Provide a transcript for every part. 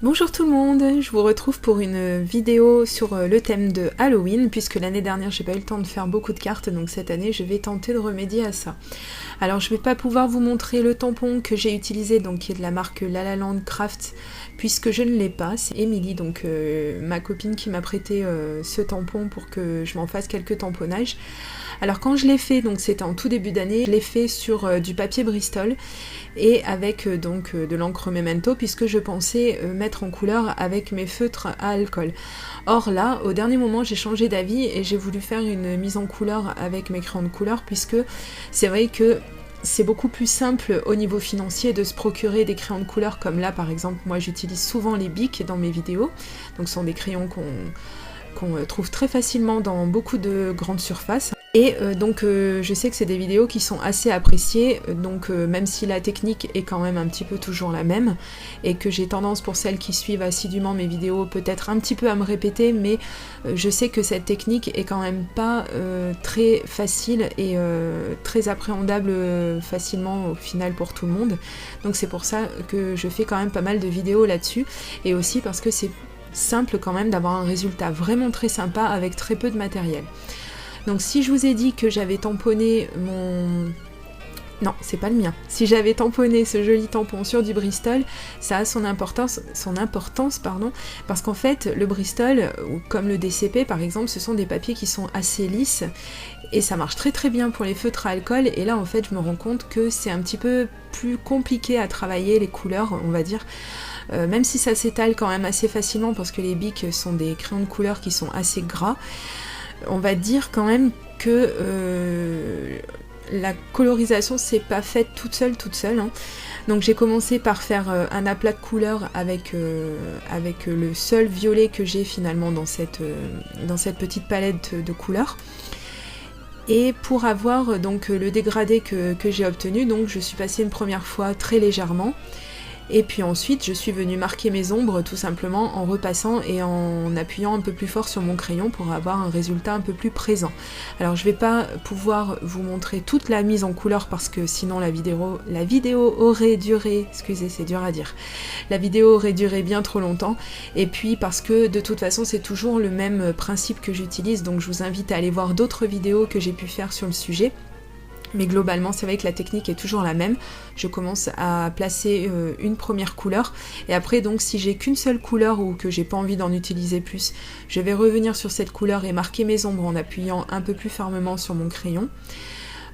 Bonjour tout le monde, je vous retrouve pour une vidéo sur le thème de Halloween, puisque l'année dernière j'ai pas eu le temps de faire beaucoup de cartes, donc cette année je vais tenter de remédier à ça. Alors je vais pas pouvoir vous montrer le tampon que j'ai utilisé, donc qui est de la marque La La Land Craft, puisque je ne l'ai pas. C'est Émilie, donc ma copine, qui m'a prêté ce tampon pour que je m'en fasse quelques tamponnages. Alors quand je l'ai fait, donc c'était en tout début d'année, je l'ai fait sur du papier Bristol et avec de l'encre Memento, puisque je pensais mettre en couleur avec mes feutres à alcool. Or là, au dernier moment, j'ai changé d'avis et j'ai voulu faire une mise en couleur avec mes crayons de couleur, puisque c'est vrai que c'est beaucoup plus simple au niveau financier de se procurer des crayons de couleur comme là par exemple. Moi j'utilise souvent les Bic dans mes vidéos, donc ce sont des crayons qu'on trouve très facilement dans beaucoup de grandes surfaces. Et je sais que c'est des vidéos qui sont assez appréciées, donc même si la technique est quand même un petit peu toujours la même, et que j'ai tendance, pour celles qui suivent assidûment mes vidéos, peut-être un petit peu à me répéter, mais je sais que cette technique est quand même pas très facile et très appréhendable facilement au final pour tout le monde. Donc c'est pour ça que je fais quand même pas mal de vidéos là-dessus, et aussi parce que c'est simple quand même d'avoir un résultat vraiment très sympa avec très peu de matériel. Donc si je vous ai dit que j'avais tamponné mon... Non, c'est pas le mien. Si j'avais tamponné ce joli tampon sur du Bristol, ça a son importance, parce qu'en fait, le Bristol, ou comme le DCP par exemple, ce sont des papiers qui sont assez lisses, et ça marche très très bien pour les feutres à alcool, et là en fait je me rends compte que c'est un petit peu plus compliqué à travailler les couleurs, on va dire. Même si ça s'étale quand même assez facilement, parce que les Bic sont des crayons de couleur qui sont assez gras, on va dire quand même que la colorisation c'est pas faite toute seule hein. Donc j'ai commencé par faire un aplat de couleurs avec le seul violet que j'ai finalement dans cette petite palette de couleurs. Et pour avoir donc le dégradé que j'ai obtenu, donc je suis passée une première fois très légèrement. Et puis ensuite je suis venue marquer mes ombres tout simplement en repassant et en appuyant un peu plus fort sur mon crayon pour avoir un résultat un peu plus présent. Alors je vais pas pouvoir vous montrer toute la mise en couleur parce que sinon la vidéo aurait duré, excusez c'est dur à dire, la vidéo aurait duré bien trop longtemps, et puis parce que de toute façon c'est toujours le même principe que j'utilise, donc je vous invite à aller voir d'autres vidéos que j'ai pu faire sur le sujet. Mais globalement, c'est vrai que la technique est toujours la même. Je commence à placer une première couleur, et après donc si j'ai qu'une seule couleur ou que j'ai pas envie d'en utiliser plus, je vais revenir sur cette couleur et marquer mes ombres en appuyant un peu plus fermement sur mon crayon,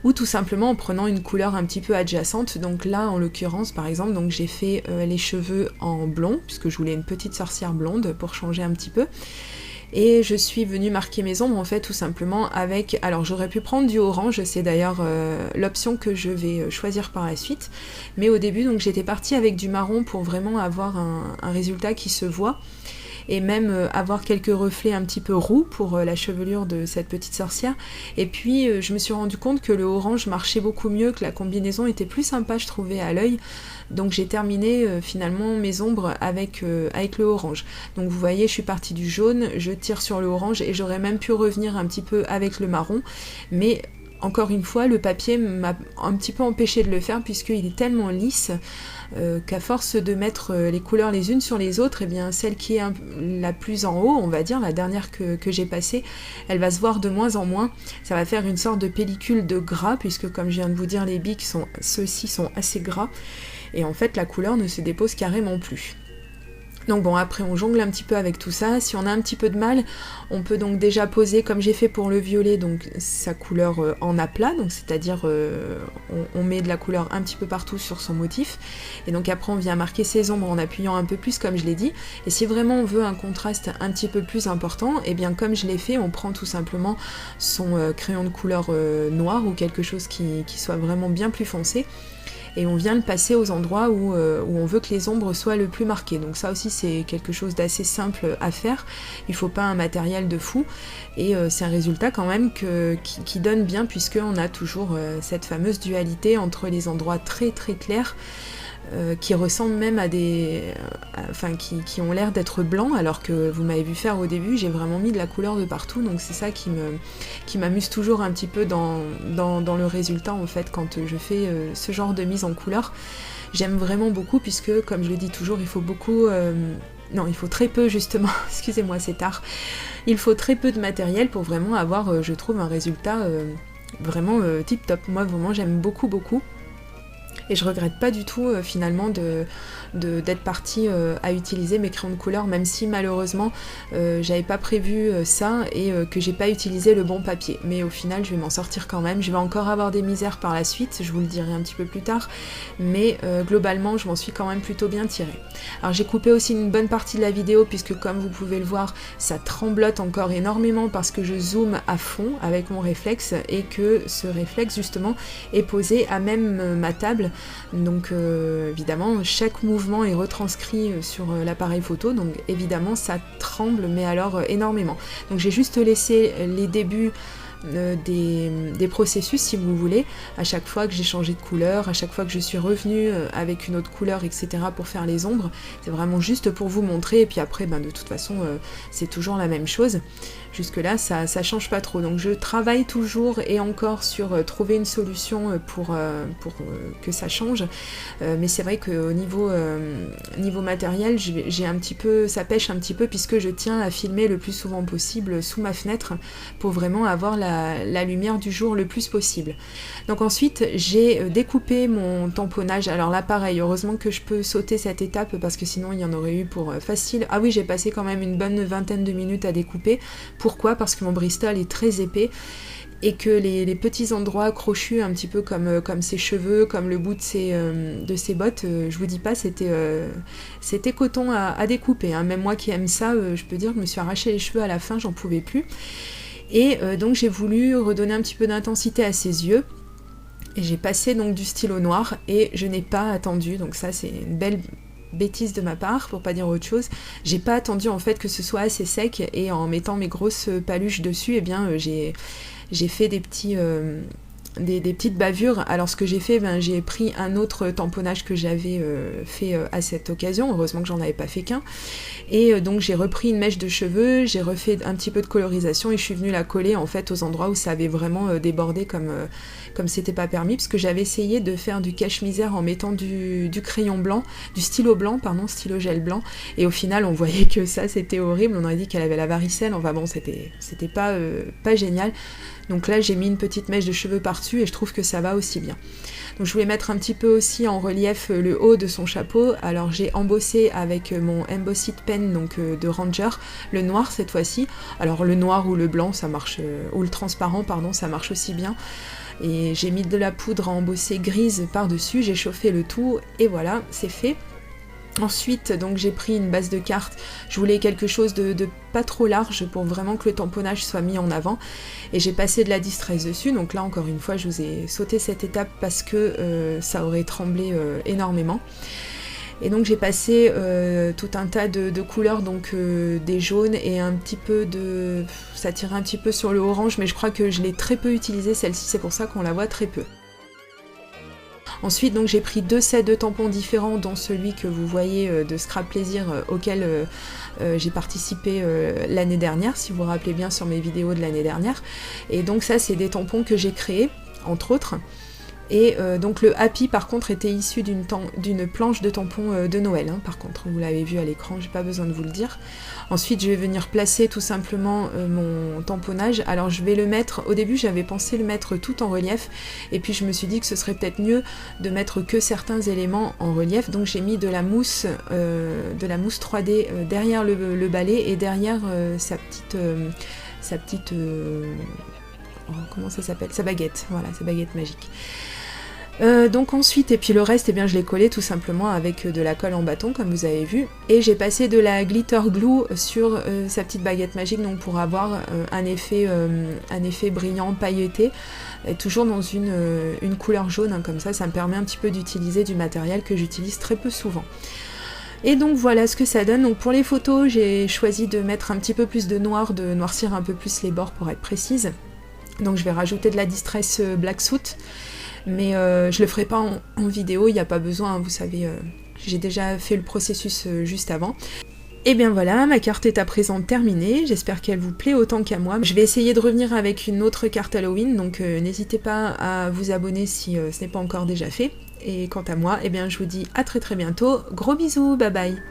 ou tout simplement en prenant une couleur un petit peu adjacente. Donc là en l'occurrence par exemple, donc j'ai fait les cheveux en blond puisque je voulais une petite sorcière blonde pour changer un petit peu. Et je suis venue marquer mes ombres en fait tout simplement avec... Alors j'aurais pu prendre du orange, c'est d'ailleurs l'option que je vais choisir par la suite. Mais au début donc j'étais partie avec du marron pour vraiment avoir un résultat qui se voit. Et même avoir quelques reflets un petit peu roux pour la chevelure de cette petite sorcière. Et puis je me suis rendu compte que le orange marchait beaucoup mieux, que la combinaison était plus sympa je trouvais à l'œil. Donc j'ai terminé finalement mes ombres avec le orange. Donc vous voyez, je suis partie du jaune, je tire sur le orange et j'aurais même pu revenir un petit peu avec le marron. Mais encore une fois, le papier m'a un petit peu empêché de le faire puisqu'il est tellement lisse qu'à force de mettre les couleurs les unes sur les autres, et bien celle qui est la plus en haut, on va dire, la dernière que j'ai passée, elle va se voir de moins en moins. Ça va faire une sorte de pellicule de gras, puisque comme je viens de vous dire, les Bic ceux-ci sont assez gras, et en fait la couleur ne se dépose carrément plus. Donc bon, après on jongle un petit peu avec tout ça. Si on a un petit peu de mal, on peut donc déjà poser, comme j'ai fait pour le violet, donc sa couleur en aplat, donc c'est-à-dire on met de la couleur un petit peu partout sur son motif, et donc après on vient marquer ses ombres en appuyant un peu plus comme je l'ai dit. Et si vraiment on veut un contraste un petit peu plus important, et bien comme je l'ai fait, on prend tout simplement son crayon de couleur noir ou quelque chose qui soit vraiment bien plus foncé, et on vient le passer aux endroits où on veut que les ombres soient le plus marquées. Donc ça aussi c'est quelque chose d'assez simple à faire, il faut pas un matériel de fou, et c'est un résultat quand même qui donne bien, puisqu'on a toujours cette fameuse dualité entre les endroits très très clairs qui ressemblent même à qui ont l'air d'être blancs, alors que vous m'avez vu faire au début, j'ai vraiment mis de la couleur de partout, donc c'est ça qui m'amuse toujours un petit peu dans le résultat en fait, quand je fais ce genre de mise en couleur. J'aime vraiment beaucoup puisque, comme je le dis toujours, il faut beaucoup... non, il faut très peu justement, excusez-moi c'est tard, il faut très peu de matériel pour vraiment avoir, je trouve, un résultat vraiment tip top. Moi vraiment j'aime beaucoup. Et je regrette pas du tout finalement d'être partie à utiliser mes crayons de couleur, même si malheureusement j'avais pas prévu ça et que j'ai pas utilisé le bon papier. Mais au final je vais m'en sortir quand même. Je vais encore avoir des misères par la suite, je vous le dirai un petit peu plus tard, mais globalement je m'en suis quand même plutôt bien tirée. Alors j'ai coupé aussi une bonne partie de la vidéo puisque, comme vous pouvez le voir, ça tremblote encore énormément parce que je zoome à fond avec mon réflexe et que ce réflexe justement est posé à même ma table. Donc évidemment chaque mouvement est retranscrit sur l'appareil photo, donc évidemment ça tremble, mais alors énormément. Donc j'ai juste laissé les débuts des processus, si vous voulez, à chaque fois que j'ai changé de couleur, à chaque fois que je suis revenue avec une autre couleur, etc. pour faire les ombres. C'est vraiment juste pour vous montrer, et puis après de toute façon c'est toujours la même chose. Jusque là ça change pas trop, donc je travaille toujours et encore sur trouver une solution pour que ça change, mais c'est vrai qu'au niveau matériel j'ai un petit peu, ça pêche un petit peu puisque je tiens à filmer le plus souvent possible sous ma fenêtre pour vraiment avoir la lumière du jour le plus possible. Donc ensuite j'ai découpé mon tamponnage. Alors là pareil, heureusement que je peux sauter cette étape parce que sinon il y en aurait eu pour facile. Ah oui, j'ai passé quand même une bonne vingtaine de minutes à découper. Pourquoi ? Parce que mon Bristol est très épais et que les petits endroits crochus, un petit peu comme ses cheveux, comme le bout de ses bottes, je vous dis pas, c'était coton à découper, hein. Même moi qui aime ça, je peux dire que je me suis arraché les cheveux à la fin, j'en pouvais plus. Et donc j'ai voulu redonner un petit peu d'intensité à ses yeux. Et j'ai passé donc du stylo noir et je n'ai pas attendu, donc ça c'est une belle bêtise de ma part, pour pas dire autre chose. J'ai pas attendu en fait que ce soit assez sec, et en mettant mes grosses paluches dessus, eh bien j'ai fait des petites bavures. Alors ce que j'ai fait, j'ai pris un autre tamponnage que j'avais fait à cette occasion, heureusement que j'en avais pas fait qu'un, et donc j'ai repris une mèche de cheveux, j'ai refait un petit peu de colorisation et je suis venue la coller en fait aux endroits où ça avait vraiment débordé comme c'était pas permis, parce que j'avais essayé de faire du cache-misère en mettant du crayon blanc, du stylo gel blanc, et au final on voyait que ça c'était horrible, on aurait dit qu'elle avait la varicelle, enfin bon c'était pas génial. Donc là j'ai mis une petite mèche de cheveux par-dessus et je trouve que ça va aussi bien. Donc je voulais mettre un petit peu aussi en relief le haut de son chapeau. Alors j'ai embossé avec mon Embossed Pen, donc de Ranger, le noir cette fois-ci. Alors le noir ou le blanc ça marche, ou le transparent pardon, ça marche aussi bien. Et j'ai mis de la poudre à embosser grise par-dessus, j'ai chauffé le tout et voilà, c'est fait. Ensuite, donc j'ai pris une base de cartes, je voulais quelque chose de pas trop large pour vraiment que le tamponnage soit mis en avant, et j'ai passé de la distress dessus. Donc là encore une fois je vous ai sauté cette étape parce que ça aurait tremblé énormément. Et donc j'ai passé tout un tas de couleurs, donc des jaunes et un petit peu de... ça tirait un petit peu sur le orange, mais je crois que je l'ai très peu utilisée celle-ci, c'est pour ça qu'on la voit très peu. Ensuite donc j'ai pris deux sets de tampons différents, dont celui que vous voyez de Scrap Plaisir auquel j'ai participé l'année dernière, si vous vous rappelez bien sur mes vidéos de l'année dernière. Et donc ça c'est des tampons que j'ai créés, entre autres. Et donc le Happy par contre était issu d'une planche de tampons de Noël, hein, par contre vous l'avez vu à l'écran, j'ai pas besoin de vous le dire. Ensuite je vais venir placer tout simplement mon tamponnage. Alors je vais le mettre, au début j'avais pensé le mettre tout en relief, et puis je me suis dit que ce serait peut-être mieux de mettre que certains éléments en relief, donc j'ai mis de la mousse 3D derrière le balai et derrière sa petite comment ça s'appelle, sa baguette, voilà, sa baguette magique. Donc ensuite, et puis le reste, eh bien, je l'ai collé tout simplement avec de la colle en bâton, comme vous avez vu, et j'ai passé de la glitter glue sur sa petite baguette magique, donc pour avoir un effet brillant, pailleté, et toujours dans une couleur jaune, hein, comme ça me permet un petit peu d'utiliser du matériel que j'utilise très peu souvent. Et donc voilà ce que ça donne. Donc pour les photos, j'ai choisi de mettre un petit peu plus de noir, de noircir un peu plus les bords pour être précise. Donc je vais rajouter de la Distress Black Soot. mais je le ferai pas en vidéo, il n'y a pas besoin, hein, vous savez, j'ai déjà fait le processus juste avant. Et bien voilà, ma carte est à présent terminée, j'espère qu'elle vous plaît autant qu'à moi. Je vais essayer de revenir avec une autre carte Halloween, donc n'hésitez pas à vous abonner si ce n'est pas encore déjà fait. Et quant à moi, eh bien je vous dis à très bientôt, gros bisous, bye bye.